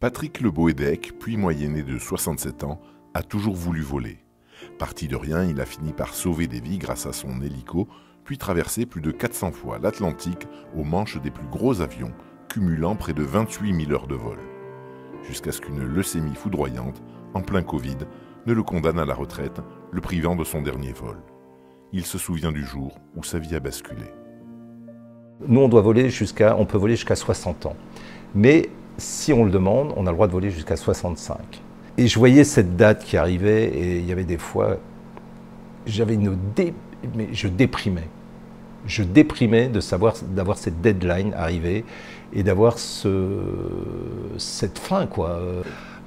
Patrick Le Boédec, puis moyenné de 67 ans, a toujours voulu voler. Parti de rien, il a fini par sauver des vies grâce à son hélico, puis traverser plus de 400 fois l'Atlantique aux manches des plus gros avions, cumulant près de 28 000 heures de vol. Jusqu'à ce qu'une leucémie foudroyante, en plein Covid, ne le condamne à la retraite, le privant de son dernier vol. Il se souvient du jour où sa vie a basculé. Nous, on peut voler jusqu'à 60 ans. Mais si on le demande, on a le droit de voler jusqu'à 65. Et je voyais cette date qui arrivait et il y avait des fois, mais je déprimais. Je déprimais d'avoir cette deadline arrivée et d'avoir cette fin, quoi.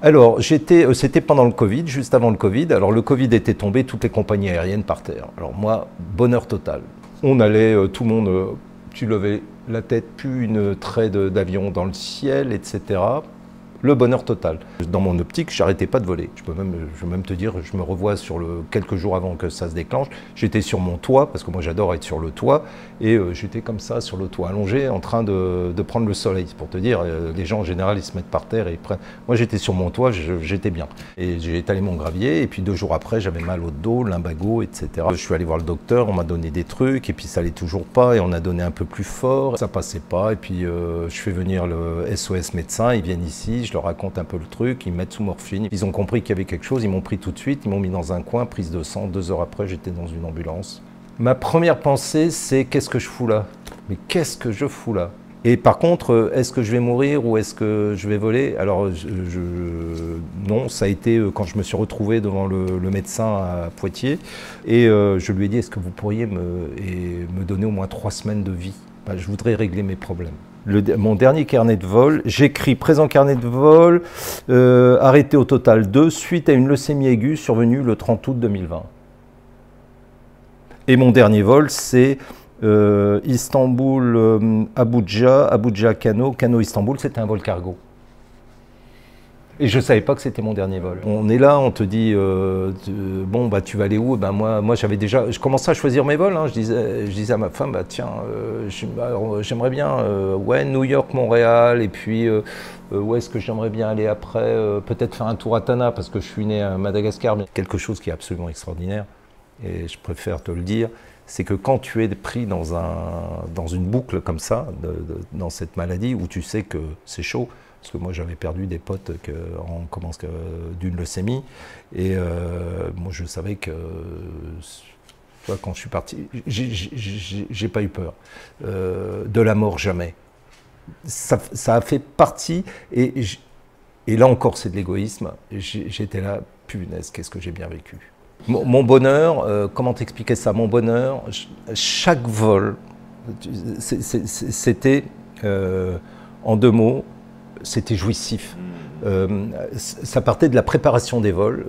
Alors, c'était pendant le Covid, juste avant le Covid. Alors, le Covid était tombé, toutes les compagnies aériennes par terre. Alors moi, bonheur total. On allait, tout le monde, tu levais la tête, plus une trait d'avion dans le ciel, etc. Le bonheur total. Dans mon optique, j'arrêtais pas de voler. Je peux même te dire, je me revois quelques jours avant que ça se déclenche. J'étais sur mon toit, parce que moi j'adore être sur le toit, et j'étais comme ça sur le toit, allongé, en train de prendre le soleil. C'est pour te dire, les gens en général, ils se mettent par terre et ils prennent. Moi j'étais sur mon toit, j'étais bien. Et j'ai étalé mon gravier, et puis 2 jours après, j'avais mal au dos, lumbago, etc. Je suis allé voir le docteur, on m'a donné des trucs, et puis ça allait toujours pas, et on a donné un peu plus fort. Ça passait pas, et puis je fais venir le SOS médecin, ils viennent ici, je leur raconte un peu le truc, ils me mettent sous morphine. Ils ont compris qu'il y avait quelque chose, ils m'ont pris tout de suite, ils m'ont mis dans un coin, prise de sang. 2 heures après, j'étais dans une ambulance. Ma première pensée, c'est qu'est-ce que je fous là? Mais qu'est-ce que je fous là? Et par contre, est-ce que je vais mourir ou est-ce que je vais voler? Alors, non, ça a été quand je me suis retrouvé devant le médecin à Poitiers et je lui ai dit, est-ce que vous pourriez me donner au moins 3 semaines de vie? Je voudrais régler mes problèmes. Mon dernier carnet de vol, j'écris présent carnet de vol, arrêté au total 2 suite à une leucémie aiguë survenue le 30 août 2020. Et mon dernier vol, c'est Istanbul, Abuja, Kano Istanbul, c'était un vol cargo. Et je ne savais pas que c'était mon dernier vol. On est là, on te dit, bon, bah, tu vas aller où? Ben, moi je commençais à choisir mes vols. Hein. Je disais à ma femme, bah, tiens, j'aimerais bien, ouais, New York, Montréal, et puis où est-ce que j'aimerais bien aller après? Peut-être faire un tour à Tana, parce que je suis né à Madagascar. Mais quelque chose qui est absolument extraordinaire, et je préfère te le dire, c'est que quand tu es pris dans une boucle comme ça, dans cette maladie, où tu sais que c'est chaud, parce que moi j'avais perdu des potes d'une leucémie, et moi je savais que quand je suis parti, j'ai pas eu peur de la mort, jamais. Ça a fait partie, et là encore c'est de l'égoïsme, j'étais là, punaise, qu'est-ce que j'ai bien vécu. Mon bonheur, comment t'expliquer ça? Mon bonheur, chaque vol, c'était, en 2 mots, c'était jouissif. Ça partait de la préparation des vols.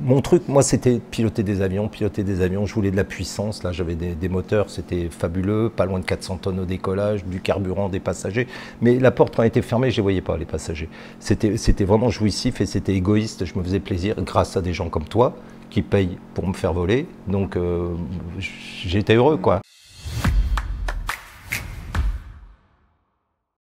Mon truc, moi, c'était piloter des avions. Je voulais de la puissance. Là, j'avais des moteurs, c'était fabuleux. Pas loin de 400 tonnes au décollage, du carburant, des passagers. Mais la porte, quand elle était fermée, je ne les voyais pas, les passagers. C'était vraiment jouissif et c'était égoïste. Je me faisais plaisir grâce à des gens comme toi qui payent pour me faire voler. Donc, j'étais heureux, quoi.